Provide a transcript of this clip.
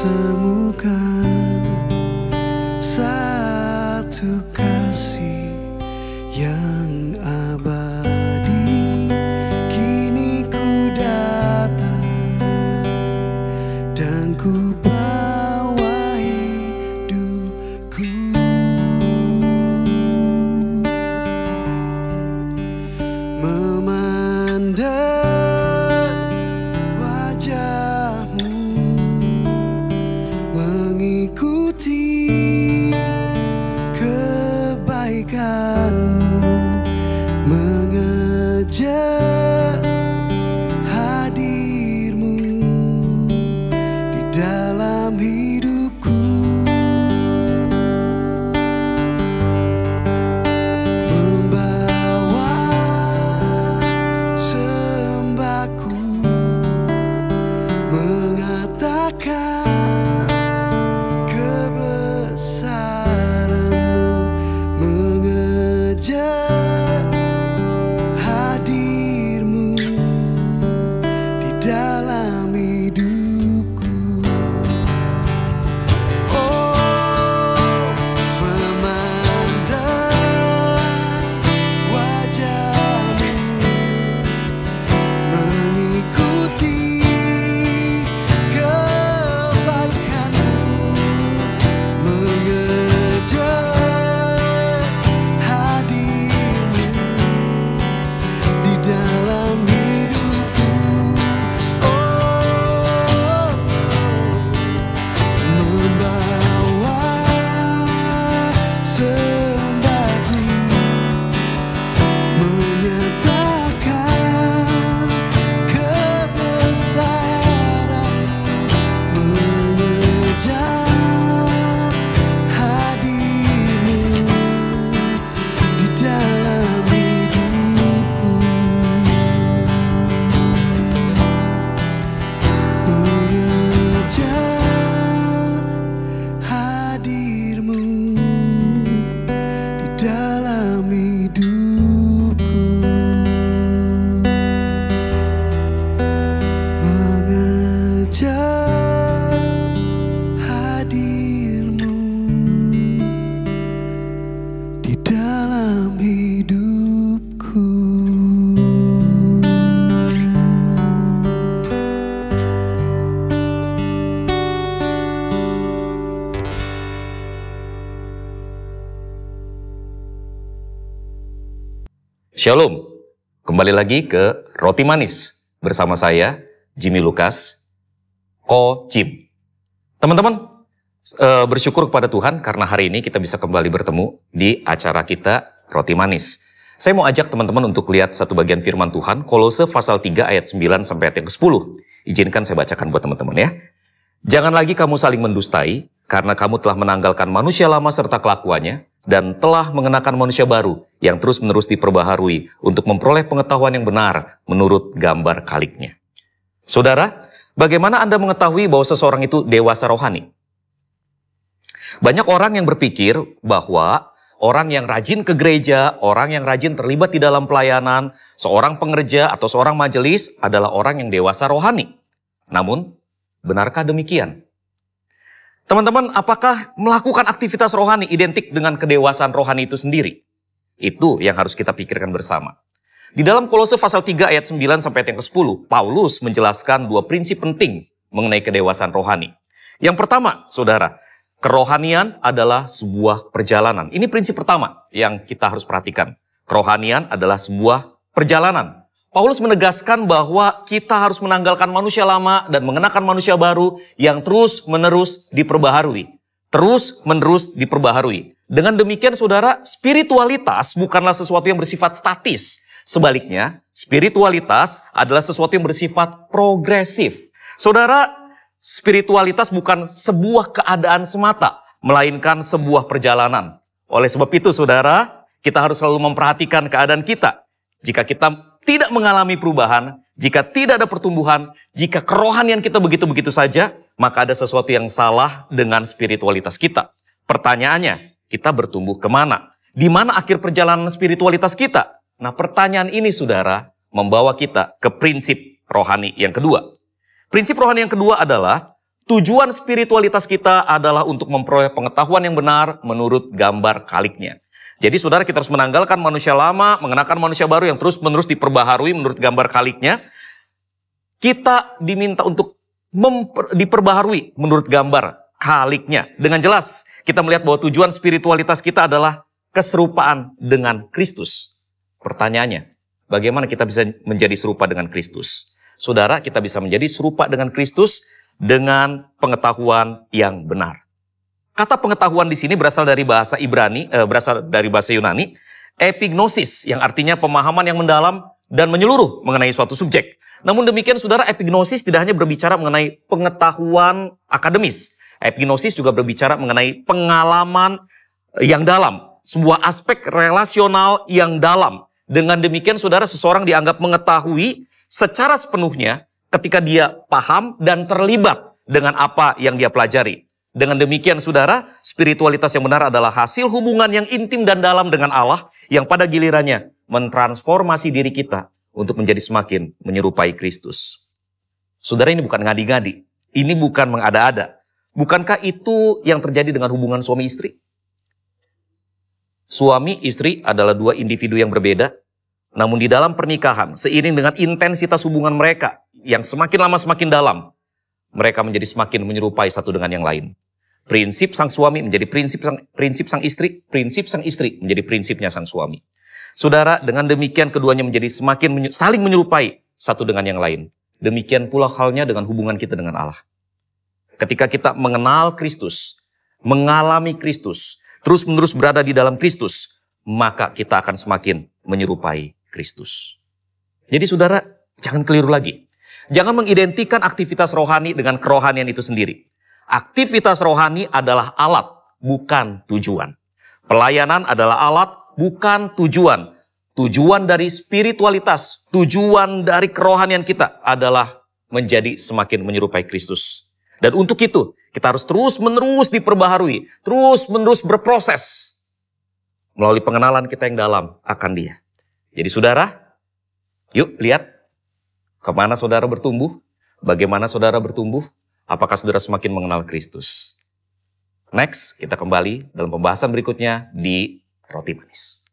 temukan satu kasih yang abadi. Kini ku datang dan ku bawa hidupku, memandang wajahmu, mengikuti kebaikanmu, mengejar hadirmu di dalam hidupku, membawa sembahku, mengatakan kebesaranmu, mengejar hadirmu di dalam hidupku. Oh, memandang wajahmu, mengikuti kebaikanmu, mengejar hadirmu di dalam hidupku. Oh, membawa sembahku, menyatakan kebesaranmu, mengejar hadirmu di dalam hidupku, mengejar hadirmu di dalam hidupku, mengejar hadirmu di dalam hidupku. Shalom, kembali lagi ke Roti Manis bersama saya, Jimmy Lucas, Ko Jim. Teman-teman, bersyukur kepada Tuhan karena hari ini kita bisa kembali bertemu di acara kita Roti Manis. Saya mau ajak teman-teman untuk lihat satu bagian firman Tuhan, Kolose pasal 3 ayat 9 sampai ayat yang ke-10. Izinkan saya bacakan buat teman-teman ya. Jangan lagi kamu saling mendustai, karena kamu telah menanggalkan manusia lama serta kelakuannya, dan telah mengenakan manusia baru yang terus-menerus diperbaharui untuk memperoleh pengetahuan yang benar menurut gambar kaliknya. Saudara, bagaimana Anda mengetahui bahwa seseorang itu dewasa rohani? Banyak orang yang berpikir bahwa orang yang rajin ke gereja, orang yang rajin terlibat di dalam pelayanan, seorang pengerja atau seorang majelis adalah orang yang dewasa rohani. Namun, benarkah demikian? Teman-teman, apakah melakukan aktivitas rohani identik dengan kedewasaan rohani itu sendiri? Itu yang harus kita pikirkan bersama. Di dalam Kolose pasal 3 ayat 9 sampai ayat yang ke-10, Paulus menjelaskan dua prinsip penting mengenai kedewasaan rohani. Yang pertama, saudara, kerohanian adalah sebuah perjalanan. Ini prinsip pertama yang kita harus perhatikan. Kerohanian adalah sebuah perjalanan. Paulus menegaskan bahwa kita harus menanggalkan manusia lama dan mengenakan manusia baru yang terus-menerus diperbaharui. Terus-menerus diperbaharui. Dengan demikian, saudara, spiritualitas bukanlah sesuatu yang bersifat statis. Sebaliknya, spiritualitas adalah sesuatu yang bersifat progresif. Saudara, spiritualitas bukan sebuah keadaan semata, melainkan sebuah perjalanan. Oleh sebab itu, saudara, kita harus selalu memperhatikan keadaan kita. Jika kita tidak mengalami perubahan, jika tidak ada pertumbuhan, jika kerohanian kita begitu-begitu saja, maka ada sesuatu yang salah dengan spiritualitas kita. Pertanyaannya, kita bertumbuh kemana? Di mana akhir perjalanan spiritualitas kita? Nah, pertanyaan ini, saudara, membawa kita ke prinsip rohani yang kedua. Prinsip rohani yang kedua adalah Tujuan spiritualitas kita adalah untuk memperoleh pengetahuan yang benar menurut gambar kaliknya. Jadi saudara, kita harus menanggalkan manusia lama, mengenakan manusia baru yang terus-menerus diperbaharui menurut gambar kaliknya. Kita diminta untuk diperbaharui menurut gambar kaliknya. Dengan jelas, kita melihat bahwa tujuan spiritualitas kita adalah keserupaan dengan Kristus. Pertanyaannya, bagaimana kita bisa menjadi serupa dengan Kristus? Saudara, kita bisa menjadi serupa dengan Kristus dengan pengetahuan yang benar. Kata pengetahuan di sini berasal dari bahasa Ibrani, berasal dari bahasa Yunani, epignosis, yang artinya pemahaman yang mendalam dan menyeluruh mengenai suatu subjek. Namun demikian, saudara, epignosis tidak hanya berbicara mengenai pengetahuan akademis. Epignosis juga berbicara mengenai pengalaman yang dalam, sebuah aspek relasional yang dalam. Dengan demikian, saudara, seseorang dianggap mengetahui secara sepenuhnya ketika dia paham dan terlibat dengan apa yang dia pelajari. Dengan demikian, saudara, spiritualitas yang benar adalah hasil hubungan yang intim dan dalam dengan Allah yang pada gilirannya mentransformasi diri kita untuk menjadi semakin menyerupai Kristus. Saudara, ini bukan ngadi-ngadi. Ini bukan mengada-ada. Bukankah itu yang terjadi dengan hubungan suami istri? Suami istri adalah dua individu yang berbeda. Namun di dalam pernikahan, seiring dengan intensitas hubungan mereka yang semakin lama semakin dalam, mereka menjadi semakin menyerupai satu dengan yang lain. Prinsip sang suami menjadi prinsip sang istri, prinsip sang istri menjadi prinsipnya sang suami. Saudara, dengan demikian keduanya menjadi semakin saling menyerupai satu dengan yang lain. Demikian pula halnya dengan hubungan kita dengan Allah. Ketika kita mengenal Kristus, mengalami Kristus, terus-menerus berada di dalam Kristus, maka kita akan semakin menyerupai Kristus. Jadi saudara, jangan keliru lagi. Jangan mengidentikan aktivitas rohani dengan kerohanian itu sendiri. Aktivitas rohani adalah alat, bukan tujuan. Pelayanan adalah alat, bukan tujuan. Tujuan dari spiritualitas, tujuan dari kerohanian kita adalah menjadi semakin menyerupai Kristus. Dan untuk itu, kita harus terus-menerus diperbaharui, terus-menerus berproses melalui pengenalan kita yang dalam akan Dia. Jadi saudara, yuk lihat kemana saudara bertumbuh, bagaimana saudara bertumbuh, apakah saudara semakin mengenal Kristus. Next, kita kembali dalam pembahasan berikutnya di Roti Manis.